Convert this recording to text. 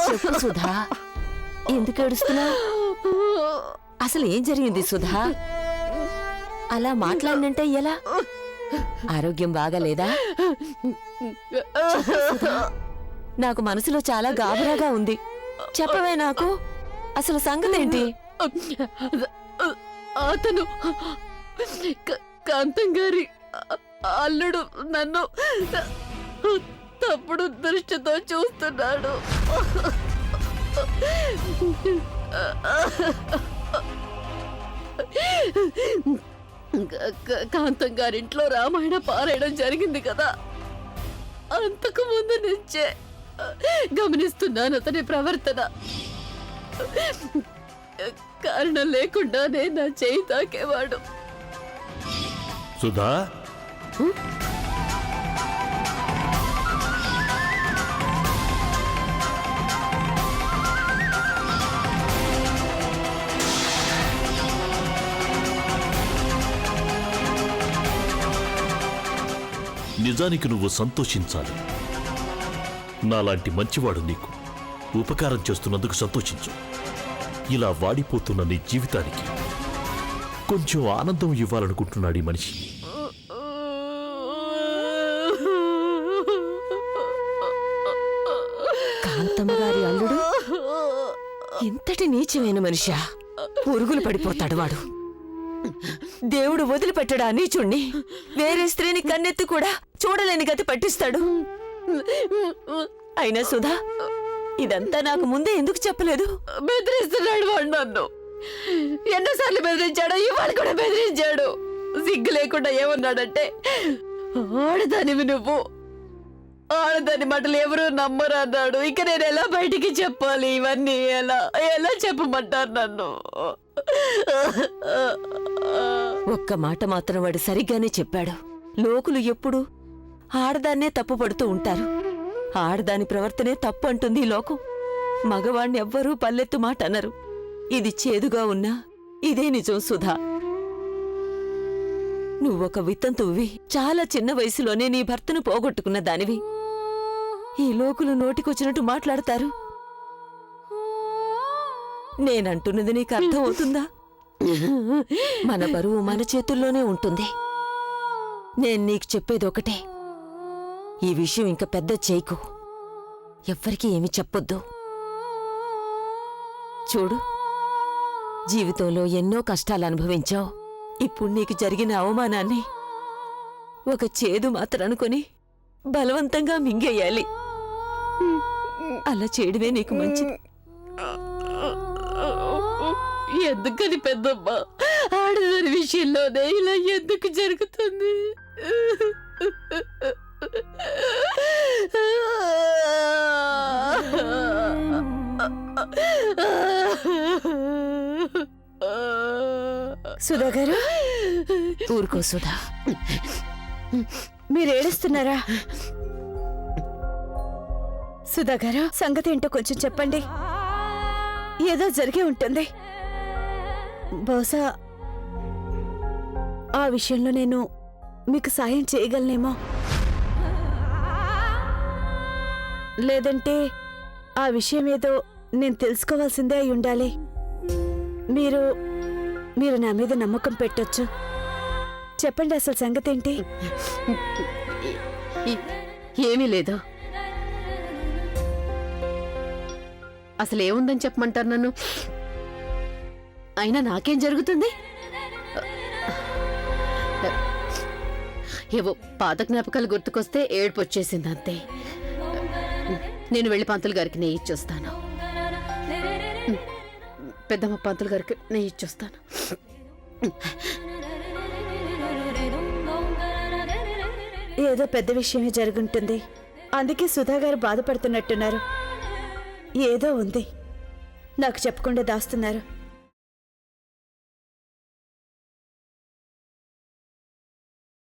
చెప్పు సుధా, ఎందుకు ఏడుస్తున్నావు? అసలు ఏం జరిగింది సుధా? అలా మాట్లాడినంటే ఎలా? ఆరోగ్యం బాగాలేదా? నాకు మనసులో చాలా గాబరాగా ఉంది. చెప్పవే నాకు, అసలు సంగతేంటి? అతను కాంతం గారి అల్లుడు నన్ను తప్పుడు దృష్టితో చూస్తున్నాడు. కాంతం గారింట్లో రామాయణ పారాయణం జరిగింది కదా, అంతకు ముందు నుంచే గమనిస్తున్నాను అతని ప్రవర్తన. కారణం లేకుండానే నా చేయి తాకేవాడు. సుధా, నిజానికి నువ్వు సంతోషించాలి. నాలాంటి మంచివాడు నీకు ఉపకారం చేస్తున్నందుకు సంతోషించు. ఇలా వాడిపోతున్న నీ జీవితానికి కొంచెం ఆనందం ఇవ్వాలనుకుంటున్నాడు ఈ మనిషి. కాంతమ్మ గారి అల్లుడు ఇంతటి నీచమైన మనిషా? పురుగులు పడిపోతాడు వాడు. దేవుడు వదిలిపెట్టడా నీచుణ్ణి? వేరే స్త్రీని కన్నెత్తి కూడా చూడలేని గతి పట్టిస్తాడు. అయినా సుధా, ఇదంతా నాకు ముందే ఎందుకు చెప్పలేదు? బెదిరిస్తున్నాడు వాడు నన్ను. ఎన్నోసార్లు బెదిరించాడు, ఇవాళ కూడా బెదిరించాడు. సిగ్గు లేకుండా ఏమన్నాడంటే, ఆడదానివి నువ్వు, ఆడదాని మాటలు ఎవరు నమ్మరు అన్నాడు. ఇక నేను ఎలా బయటికి చెప్పాలి? ఇవన్నీ ఎలా ఎలా చెప్పమంటారు నన్ను? ఒక్క మాట మాత్రం వాడు సరిగ్గానే చెప్పాడు. లోకులు ఎప్పుడు ఆడదాన్నే తప్పు పడుతూ ఉంటారు. ఆడదాని ప్రవర్తనే తప్పు అంటుంది ఈ లోకం. మగవాణ్ణి ఎవ్వరూ పల్లెత్తు మాట అనరు. ఇది చేదుగా ఉన్నా ఇదే నిజం సుధా. నువ్వొక వితంతువి, చాలా చిన్న వయసులోనే నీ భర్తను పోగొట్టుకున్న దానివి. ఈ లోకులు నోటికొచ్చినట్టు మాట్లాడతారు. నేనంటున్నది నీకు అర్థం అవుతుందా? మన బరువు మన చేతుల్లోనే ఉంటుంది. నేను నీకు చెప్పేది ఒకటే, ఈ విషయం ఇంక పెద్ద చేయకు. ఎవ్వరికీ ఏమి చెప్పొద్దు. చూడు, జీవితంలో ఎన్నో కష్టాలు అనుభవించావు. ఇప్పుడు నీకు జరిగిన అవమానాన్ని ఒక చేదు మాత్రం అనుకొని బలవంతంగా మింగేయాలి. అలా చేయడమే నీకు మంచిది. ఎందుకని పెద్దమ్మ, ఆడదాని విషయంలోనే ఇలా ఎందుకు జరుగుతుంది? సుధా గారు, ఊరుకో సుధా. మీరేడుస్తున్నారా? సుధా గారు, సంగతి ఏంటో కొంచెం చెప్పండి. ఏదో జరిగి ఉంటుంది. బహుశా ఆ విషయంలో నేను మీకు సాయం చేయగలనేమో. లేదంటే ఆ విషయం ఏదో నేను తెలుసుకోవాల్సిందే అయి ఉండాలి. మీరు మీరు నా మీద నమ్మకం పెట్టొచ్చు. చెప్పండి, అసలు సంగతి ఏంటి? ఏమీ లేదు. అసలు ఏముందని చెప్పమంటారు నన్ను? అయినా నాకేం జరుగుతుంది? ఏవో పాత జ్ఞాపకాలు గుర్తుకొస్తే ఏడుపు వచ్చేసింది అంతే. నేను వెళ్ళి పంతులు గారికి నెయ్యి ఇచ్చొస్తాను. పెద్దమ్మ పంతులు గారికి నెయ్యి ఇచ్చొస్తాను. ఏదో పెద్ద విషయమే జరుగుంటుంది. అందుకే సుధా గారు బాధపడుతున్నట్టున్నారు. ఏదో ఉంది, నాకు చెప్పకుండా దాస్తున్నారు.